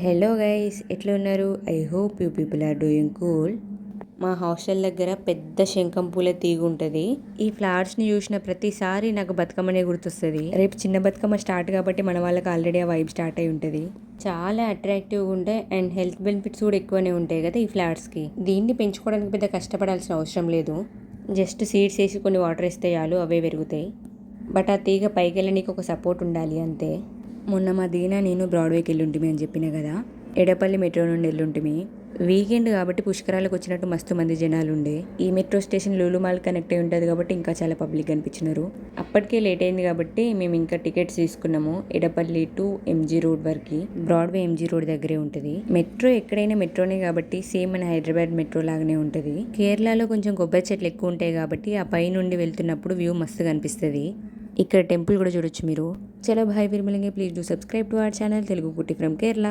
Hello guys, ఎట్లా ఉన్నారు? I hope you people are doing cool. మా హాస్టల్ దగ్గర పెద్ద శంఖం పూల తీగ ఉంటుంది. ఈ ఫ్లవర్స్ని చూసిన ప్రతిసారి నాకు బతుకమ్మనే గుర్తొస్తుంది. రేపు చిన్న బతుకమ్మ స్టార్ట్ కాబట్టి మన వాళ్ళకి ఆల్రెడీ ఆ వైబ్ స్టార్ట్ అయి ఉంటుంది. చాలా అట్రాక్టివ్గా ఉంటాయి అండ్ హెల్త్ బెనిఫిట్స్ కూడా ఎక్కువనే ఉంటాయి కదా ఈ ఫ్లవర్స్కి. దీన్ని పెంచుకోవడానికి పెద్ద కష్టపడాల్సిన అవసరం లేదు. జస్ట్ సీడ్స్ వేసి కొన్ని వాటర్ వేస్తే చాలు, అవే పెరుగుతాయి. బట్ ఆ తీగ పైకి వెళ్ళనీకి ఒక సపోర్ట్ ఉండాలి అంతే. మొన్న మా దీనా నేను బ్రాడ్వేకి వెళ్ళుంటిమి అని చెప్పిన కదా, ఎడపల్లి మెట్రో నుండి వెళ్ళుంటిమి. వీకెండ్ కాబట్టి పుష్కరాలకు వచ్చినట్టు మస్తు మంది జనాలు ఉండే. ఈ metro station Lulu mall connect అయి ఉంటుంది కాబట్టి ఇంకా చాలా పబ్లిక్ అనిపించినారు. అప్పటికే లేట్ అయింది కాబట్టి మేము ఇంకా టికెట్స్ తీసుకున్నాము. ఎడపల్లి టు ఎంజీ రోడ్ వరకు. బ్రాడ్వే ఎంజీ రోడ్ దగ్గరే ఉంటుంది. మెట్రో ఎక్కడైనా మెట్రోనే కాబట్టి సేమ్ మన హైదరాబాద్ మెట్రో లాగానే ఉంటుంది. కేరళలో కొంచెం కొబ్బరి చెట్లు ఎక్కువ ఉంటాయి కాబట్టి ఆ పై నుండి వెళ్తున్నప్పుడు వ్యూ మస్తుగా అనిపిస్తుంది. ఇక్కడ టెంపుల్ కూడా చూడొచ్చు మీరు. చలో భాయ్, విర్మలింగే, please do subscribe to our channel Telugu Kutti from Kerala.